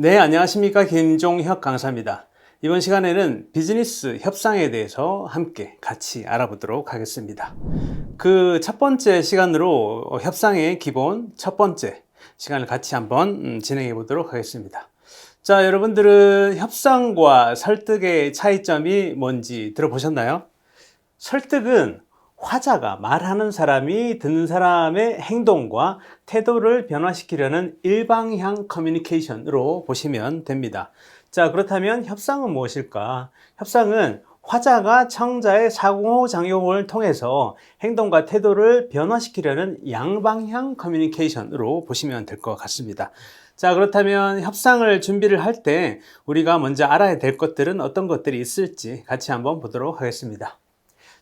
네, 안녕하십니까. 김종혁 강사입니다. 이번 시간에는 비즈니스 협상에 대해서 함께 같이 알아보도록 하겠습니다. 그 첫 번째 시간으로 협상의 기본 첫 번째 시간을 같이 한번 진행해 보도록 하겠습니다. 자, 여러분들은 협상과 설득의 차이점이 뭔지 들어보셨나요? 설득은 화자가 말하는 사람이 듣는 사람의 행동과 태도를 변화시키려는 일방향 커뮤니케이션으로 보시면 됩니다. 자, 그렇다면 협상은 무엇일까? 협상은 화자가 청자의 상호작용을 통해서 행동과 태도를 변화시키려는 양방향 커뮤니케이션으로 보시면 될 것 같습니다. 자, 그렇다면 협상을 준비를 할 때 우리가 먼저 알아야 될 것들은 어떤 것들이 있을지 같이 한번 보도록 하겠습니다.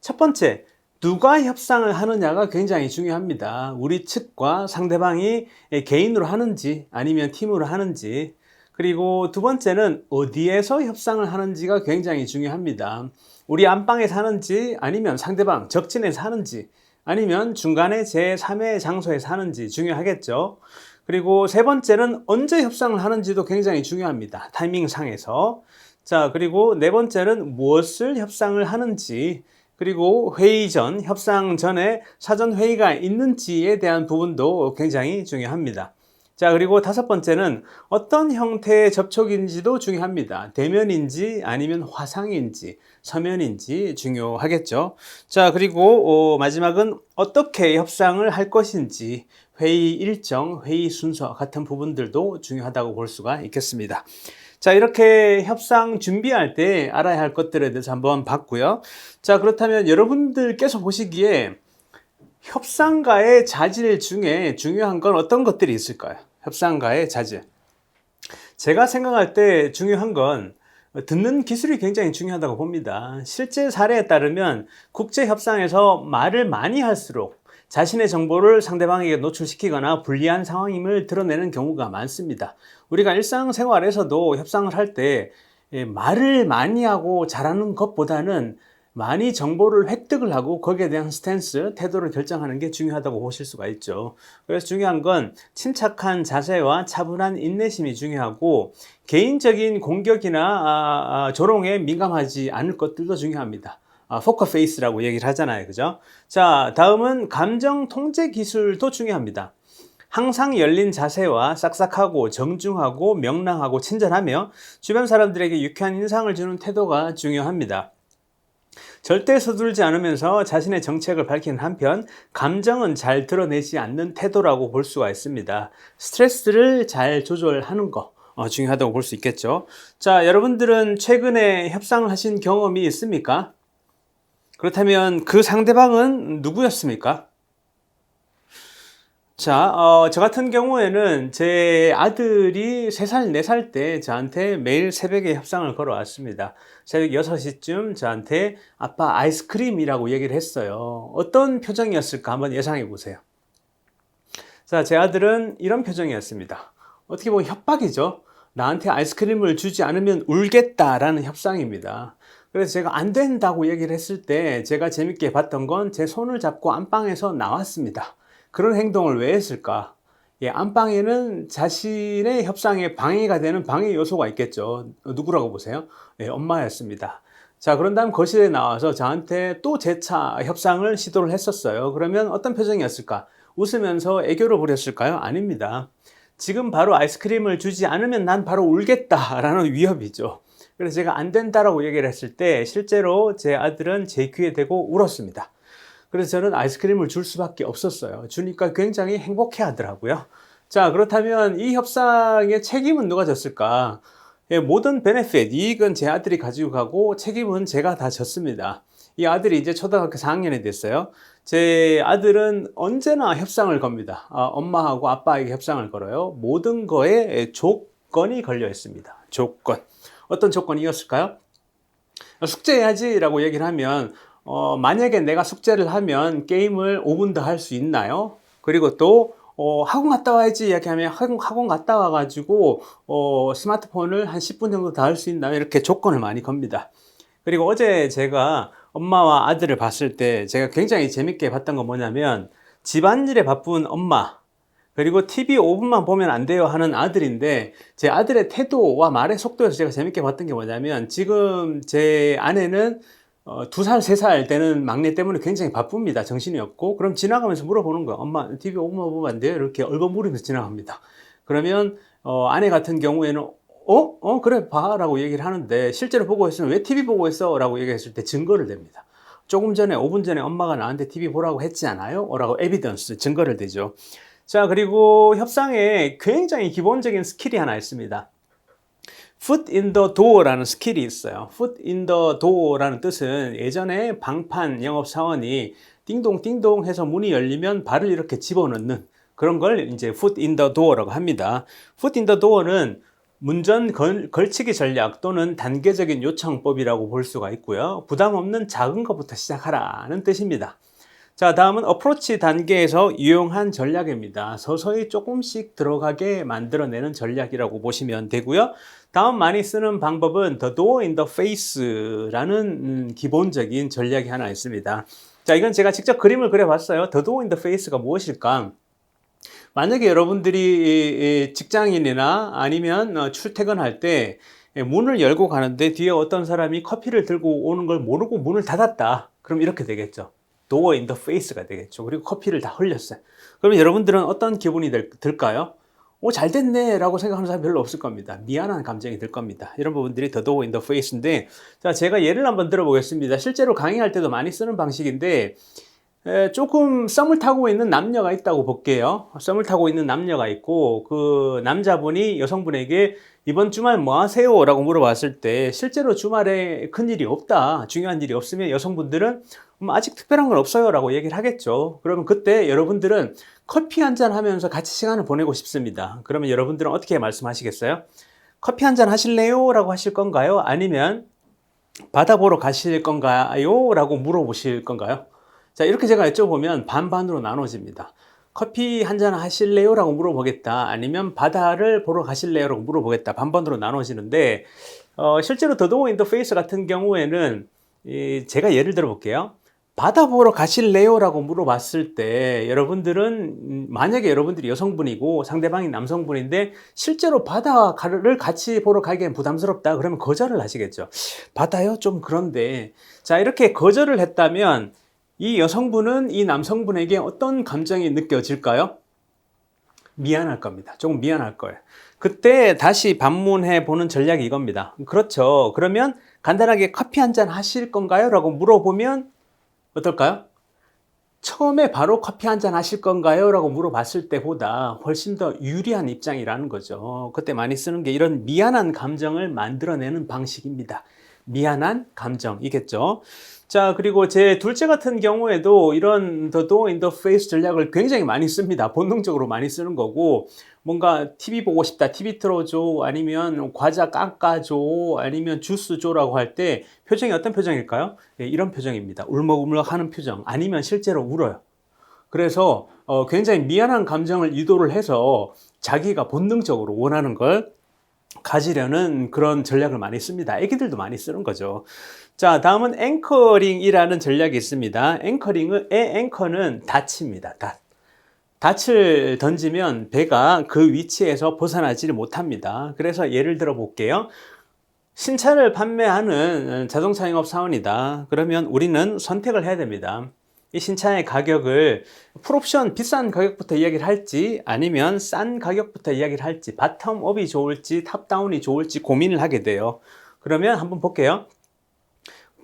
첫 번째, 누가 협상을 하느냐가 굉장히 중요합니다. 우리 측과 상대방이 개인으로 하는지 아니면 팀으로 하는지, 그리고 두 번째는 어디에서 협상을 하는지가 굉장히 중요합니다. 우리 안방에서 하는지 아니면 상대방 적진에서 하는지 아니면 중간에 제3의 장소에서 하는지 중요하겠죠. 그리고 세 번째는 언제 협상을 하는지도 굉장히 중요합니다. 타이밍상에서. 자, 그리고 네 번째는 무엇을 협상을 하는지, 그리고 회의 전, 협상 전에 사전 회의가 있는지에 대한 부분도 굉장히 중요합니다. 자, 그리고 다섯 번째는 어떤 형태의 접촉인지도 중요합니다. 대면인지 아니면 화상인지 서면인지 중요하겠죠. 자, 그리고 마지막은 어떻게 협상을 할 것인지, 회의 일정, 회의 순서 같은 부분들도 중요하다고 볼 수가 있겠습니다. 자, 이렇게 협상 준비할 때 알아야 할 것들에 대해서 한번 봤고요. 자, 그렇다면 여러분들께서 보시기에 협상가의 자질 중에 중요한 건 어떤 것들이 있을까요? 협상가의 자질. 제가 생각할 때 중요한 건 듣는 기술이 굉장히 중요하다고 봅니다. 실제 사례에 따르면 국제 협상에서 말을 많이 할수록 자신의 정보를 상대방에게 노출시키거나 불리한 상황임을 드러내는 경우가 많습니다. 우리가 일상생활에서도 협상을 할 때 말을 많이 하고 잘하는 것보다는 많이 정보를 획득을 하고 거기에 대한 스탠스, 태도를 결정하는 게 중요하다고 보실 수가 있죠. 그래서 중요한 건 침착한 자세와 차분한 인내심이 중요하고 개인적인 공격이나 조롱에 민감하지 않을 것들도 중요합니다. 포커 페이스라고 얘기를 하잖아요. 그죠? 자, 다음은 감정 통제 기술도 중요합니다. 항상 열린 자세와 싹싹하고 정중하고 명랑하고 친절하며 주변 사람들에게 유쾌한 인상을 주는 태도가 중요합니다. 절대 서두르지 않으면서 자신의 정책을 밝히는 한편 감정은 잘 드러내지 않는 태도라고 볼 수가 있습니다. 스트레스를 잘 조절하는 거 중요하다고 볼 수 있겠죠. 자, 여러분들은 최근에 협상을 하신 경험이 있습니까? 그렇다면 그 상대방은 누구였습니까? 자, 저 같은 경우에는 제 아들이 3살, 4살 때 저한테 매일 새벽에 협상을 걸어왔습니다. 새벽 6시쯤 저한테 아빠 아이스크림이라고 얘기를 했어요. 어떤 표정이었을까 한번 예상해 보세요. 자, 제 아들은 이런 표정이었습니다. 어떻게 보면 협박이죠. 나한테 아이스크림을 주지 않으면 울겠다라는 협상입니다. 그래서 제가 안 된다고 얘기를 했을 때 제가 재밌게 봤던 건 제 손을 잡고 안방에서 나왔습니다. 그런 행동을 왜 했을까? 안방에는 자신의 협상에 방해가 되는 방해 요소가 있겠죠. 누구라고 보세요? 엄마였습니다. 자, 그런 다음 거실에 나와서 저한테 또 재차 협상을 시도를 했었어요. 그러면 어떤 표정이었을까? 웃으면서 애교를 부렸을까요? 아닙니다. 지금 바로 아이스크림을 주지 않으면 난 바로 울겠다라는 위협이죠. 그래서 제가 안 된다라고 얘기를 했을 때 실제로 제 아들은 제 귀에 대고 울었습니다. 그래서 저는 아이스크림을 줄 수밖에 없었어요. 주니까 굉장히 행복해 하더라고요. 자, 그렇다면 이 협상의 책임은 누가 졌을까? 모든 베네핏, 이익은 제 아들이 가지고 가고 책임은 제가 다 졌습니다. 이 아들이 이제 초등학교 4학년이 됐어요. 제 아들은 언제나 협상을 겁니다. 엄마하고 아빠에게 협상을 걸어요. 모든 거에 조건이 걸려 있습니다. 조건. 어떤 조건이었을까요? 숙제해야지라고 얘기를 하면 만약에 내가 숙제를 하면 게임을 5분 더 할 수 있나요? 그리고 또 학원 갔다 와야지 이야기하면 학원 갔다 와가지고 스마트폰을 한 10분 정도 더 할 수 있나요? 이렇게 조건을 많이 겁니다. 그리고 어제 제가 엄마와 아들을 봤을 때 제가 굉장히 재밌게 봤던 건 뭐냐면 집안일에 바쁜 엄마, 그리고 TV 5분만 보면 안 돼요 하는 아들인데, 제 아들의 태도와 말의 속도에서 제가 재밌게 봤던 게 뭐냐면, 지금 제 아내는 2살, 3살 되는 막내 때문에 굉장히 바쁩니다. 정신이 없고. 그럼 지나가면서 물어보는 거야. 엄마, TV 5분만 보면 안 돼요? 이렇게 얼버무리면서 지나갑니다. 그러면 아내 같은 경우에는 그래 봐 라고 얘기를 하는데, 실제로 보고 있으면 왜 TV 보고 있어? 라고 얘기했을 때 증거를 댑니다. 조금 전에 5분 전에 엄마가 나한테 TV 보라고 했지 않아요? 라고 에비던스, 증거를 대죠. 자, 그리고 협상에 굉장히 기본적인 스킬이 하나 있습니다. Foot in the door라는 스킬이 있어요. Foot in the door라는 뜻은, 예전에 방판 영업사원이 띵동 띵동 해서 문이 열리면 발을 이렇게 집어넣는 그런 걸 이제 Foot in the door라고 합니다. Foot in the door는 문전 걸치기 전략 또는 단계적인 요청법이라고 볼 수가 있고요. 부담 없는 작은 것부터 시작하라는 뜻입니다. 자, 다음은 어프로치 단계에서 유용한 전략입니다. 서서히 조금씩 들어가게 만들어내는 전략이라고 보시면 되고요. 다음 많이 쓰는 방법은 The Door in the Face라는 기본적인 전략이 하나 있습니다. 자, 이건 제가 직접 그림을 그려봤어요. The Door in the Face가 무엇일까? 만약에 여러분들이 직장인이나 아니면 출퇴근할 때 문을 열고 가는데 뒤에 어떤 사람이 커피를 들고 오는 걸 모르고 문을 닫았다. 그럼 이렇게 되겠죠. Door in the face가 되겠죠. 그리고 커피를 다 흘렸어요. 그러면 여러분들은 어떤 기분이 들까요? 잘 됐네 라고 생각하는 사람 별로 없을 겁니다. 미안한 감정이 들 겁니다. 이런 부분들이 the door in the face인데, 자, 제가 예를 한번 들어보겠습니다. 실제로 강의할 때도 많이 쓰는 방식인데, 조금 썸을 타고 있는 남녀가 있다고 볼게요. 썸을 타고 있는 남녀가 있고, 그 남자분이 여성분에게 이번 주말 뭐 하세요? 라고 물어봤을 때, 실제로 주말에 큰일이 없다, 중요한 일이 없으면 여성분들은 아직 특별한 건 없어요 라고 얘기를 하겠죠. 그러면 그때 여러분들은 커피 한잔 하면서 같이 시간을 보내고 싶습니다. 그러면 여러분들은 어떻게 말씀하시겠어요? 커피 한잔 하실래요? 라고 하실 건가요? 아니면 바다 보러 가실 건가요? 라고 물어보실 건가요? 자, 이렇게 제가 여쭤보면 반반으로 나눠집니다. 커피 한잔 하실래요? 라고 물어보겠다. 아니면 바다를 보러 가실래요? 라고 물어보겠다. 반반으로 나눠지는데, 실제로 The Door in the Face 같은 경우에는 제가 예를 들어 볼게요. 바다 보러 가실래요? 라고 물어봤을 때 여러분들은, 만약에 여러분들이 여성분이고 상대방이 남성분인데 실제로 바다를 같이 보러 가기엔 부담스럽다 그러면 거절을 하시겠죠. 바다요? 좀 그런데. 자, 이렇게 거절을 했다면 이 여성분은 이 남성분에게 어떤 감정이 느껴질까요? 미안할 겁니다. 조금 미안할 거예요. 그때 다시 반문해 보는 전략이 이겁니다. 그렇죠. 그러면 간단하게 커피 한잔 하실 건가요? 라고 물어보면 어떨까요? 처음에 바로 커피 한잔 하실 건가요? 라고 물어봤을 때보다 훨씬 더 유리한 입장이라는 거죠. 그때 많이 쓰는 게 이런 미안한 감정을 만들어내는 방식입니다. 미안한 감정이겠죠. 자, 그리고 제 둘째 같은 경우에도 이런 The Door in the Face 전략을 굉장히 많이 씁니다. 본능적으로 많이 쓰는 거고, 뭔가 TV 보고 싶다, TV 틀어줘, 아니면 과자 깎아줘, 아니면 주스 줘라고 할 때 표정이 어떤 표정일까요? 네, 이런 표정입니다. 울먹울먹 하는 표정, 아니면 실제로 울어요. 그래서 굉장히 미안한 감정을 유도를 해서 자기가 본능적으로 원하는 걸 가지려는 그런 전략을 많이 씁니다. 애기들도 많이 쓰는 거죠. 자, 다음은 앵커링이라는 전략이 있습니다. 앵커링의 앵커는 닷입니다. 닷을 던지면 배가 그 위치에서 벗어나지를 못합니다. 그래서 예를 들어 볼게요. 신차를 판매하는 자동차 영업 사원이다. 그러면 우리는 선택을 해야 됩니다. 이 신차의 가격을 풀옵션 비싼 가격부터 이야기를 할지 아니면 싼 가격부터 이야기를 할지, 바텀업이 좋을지 탑다운이 좋을지 고민을 하게 돼요. 그러면 한번 볼게요.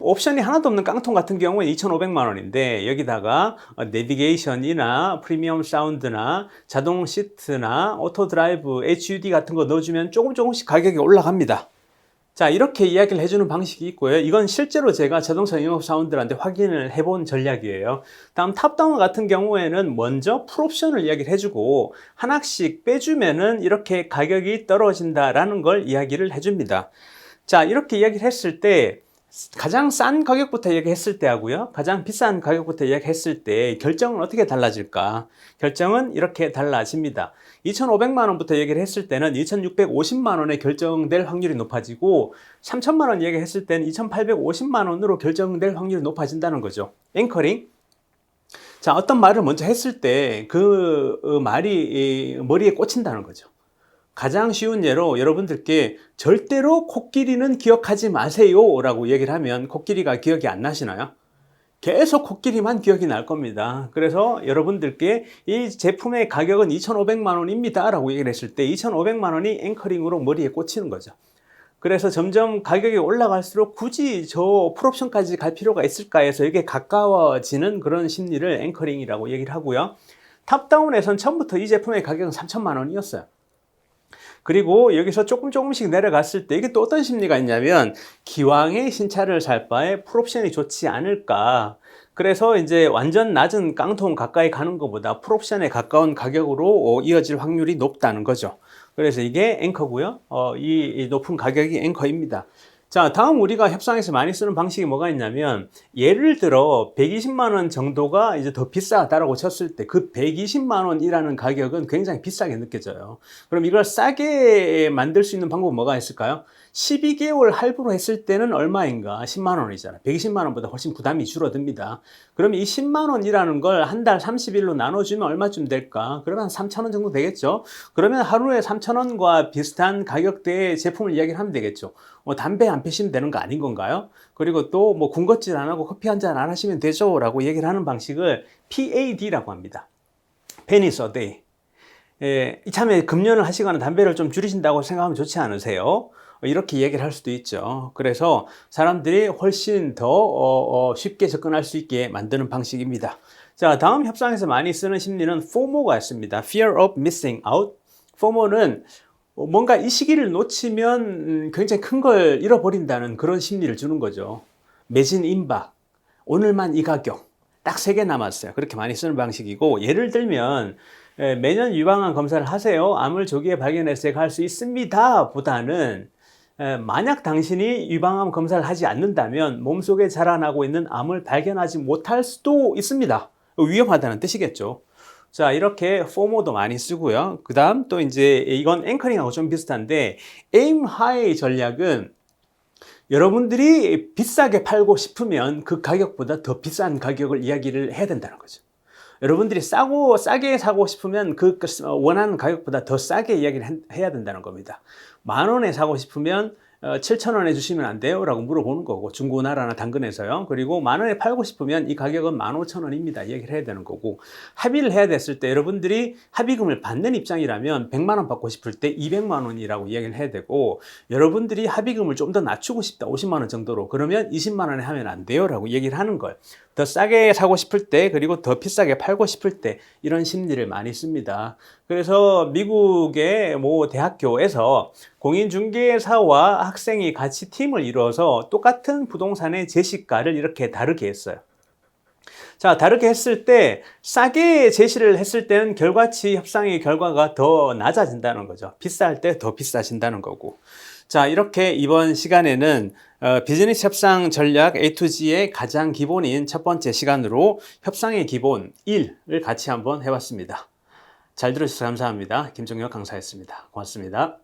옵션이 하나도 없는 깡통 같은 경우에 2,500만 원인데 여기다가 내비게이션이나 프리미엄 사운드나 자동 시트나 오토 드라이브, HUD 같은 거 넣어주면 조금씩 가격이 올라갑니다. 자, 이렇게 이야기를 해주는 방식이 있고요. 이건 실제로 제가 자동차 영업사원들한테 확인을 해본 전략이에요. 다음 탑다운 같은 경우에는 먼저 풀옵션을 이야기를 해주고 하나씩 빼주면은 이렇게 가격이 떨어진다라는 걸 이야기를 해줍니다. 자, 이렇게 이야기를 했을 때 가장 싼 가격부터 이야기했을 때 하고요, 가장 비싼 가격부터 이야기했을 때 결정은 어떻게 달라질까? 결정은 이렇게 달라집니다. 2,500만 원부터 얘기를 했을 때는 2,650만 원에 결정될 확률이 높아지고 3,000만 원 얘기했을 때는 2,850만 원으로 결정될 확률이 높아진다는 거죠. 앵커링. 자, 어떤 말을 먼저 했을 때 그 말이 머리에 꽂힌다는 거죠. 가장 쉬운 예로 여러분들께 절대로 코끼리는 기억하지 마세요 라고 얘기를 하면 코끼리가 기억이 안 나시나요? 계속 코끼리만 기억이 날 겁니다. 그래서 여러분들께 이 제품의 가격은 2,500만 원입니다 라고 얘기를 했을 때 2,500만 원이 앵커링으로 머리에 꽂히는 거죠. 그래서 점점 가격이 올라갈수록 굳이 저 풀옵션까지 갈 필요가 있을까 해서 이게 가까워지는 그런 심리를 앵커링이라고 얘기를 하고요. 탑다운에선 처음부터 이 제품의 가격은 3천만 원이었어요. 그리고 여기서 조금씩 내려갔을 때 이게 또 어떤 심리가 있냐면 기왕에 신차를 살 바에 풀옵션이 좋지 않을까. 그래서 이제 완전 낮은 깡통 가까이 가는 것보다 풀옵션에 가까운 가격으로 이어질 확률이 높다는 거죠. 그래서 이게 앵커고요. 이 높은 가격이 앵커입니다. 자, 다음 우리가 협상에서 많이 쓰는 방식이 뭐가 있냐면 예를 들어 120만 원 정도가 이제 더 비싸다라고 쳤을 때 그 120만 원이라는 가격은 굉장히 비싸게 느껴져요. 그럼 이걸 싸게 만들 수 있는 방법은 뭐가 있을까요? 12개월 할부로 했을 때는 얼마인가? 10만 원이잖아요. 120만 원보다 훨씬 부담이 줄어듭니다. 그럼 이 10만 원이라는 걸 한 달 30일로 나눠주면 얼마쯤 될까? 그러면 한 3천 원 정도 되겠죠? 그러면 하루에 3천 원과 비슷한 가격대의 제품을 이야기를 하면 되겠죠. 담배 안 피시면 되는 거 아닌 건가요? 그리고 또 뭐 군것질 안 하고 커피 한 잔 안 하시면 되죠? 라고 얘기를 하는 방식을 PAD라고 합니다. Pennies a day. 이참에 금연을 하시거나 담배를 좀 줄이신다고 생각하면 좋지 않으세요? 이렇게 얘기를 할 수도 있죠. 그래서 사람들이 훨씬 더 쉽게 접근할 수 있게 만드는 방식입니다. 자, 다음 협상에서 많이 쓰는 심리는 FOMO가 있습니다. Fear of Missing Out. FOMO는 뭔가 이 시기를 놓치면 굉장히 큰 걸 잃어버린다는 그런 심리를 주는 거죠. 매진 임박, 오늘만 이 가격, 딱 3개 남았어요. 그렇게 많이 쓰는 방식이고, 예를 들면 매년 유방암 검사를 하세요. 암을 조기에 발견해서 할 수 있습니다 보다는 만약 당신이 유방암 검사를 하지 않는다면 몸속에 자라나고 있는 암을 발견하지 못할 수도 있습니다. 위험하다는 뜻이겠죠. 자, 이렇게 FOMO도 많이 쓰고요. 그 다음 또 이제 이건 앵커링하고 좀 비슷한데 aim high 전략은 여러분들이 비싸게 팔고 싶으면 그 가격보다 더 비싼 가격을 이야기를 해야 된다는 거죠. 여러분들이 싸게 사고 싶으면 그 원하는 가격보다 더 싸게 이야기를 해야 된다는 겁니다. 10,000원에 사고 싶으면 7,000원에 주시면 안 돼요? 라고 물어보는 거고, 중고나라나 당근에서요. 그리고 10,000원에 팔고 싶으면 이 가격은 15,000원입니다. 얘기를 해야 되는 거고, 합의를 해야 됐을 때 여러분들이 합의금을 받는 입장이라면 100만 원 받고 싶을 때 200만 원이라고 이야기를 해야 되고, 여러분들이 합의금을 좀 더 낮추고 싶다, 50만 원 정도로. 그러면 20만 원에 하면 안 돼요? 라고 얘기를 하는 걸. 더 싸게 사고 싶을 때, 그리고 더 비싸게 팔고 싶을 때, 이런 심리를 많이 씁니다. 그래서 미국의 뭐 대학교에서 공인중개사와 학생이 같이 팀을 이루어서 똑같은 부동산의 제시가를 이렇게 다르게 했어요. 자, 다르게 했을 때 싸게 제시를 했을 때는 결과치 협상의 결과가 더 낮아진다는 거죠. 비쌀 때 더 비싸진다는 거고. 자, 이렇게 이번 시간에는 비즈니스 협상 전략 A to G의 가장 기본인 첫 번째 시간으로 협상의 기본 1을 같이 한번 해봤습니다. 잘 들어주셔서 감사합니다. 김종혁 강사였습니다. 고맙습니다.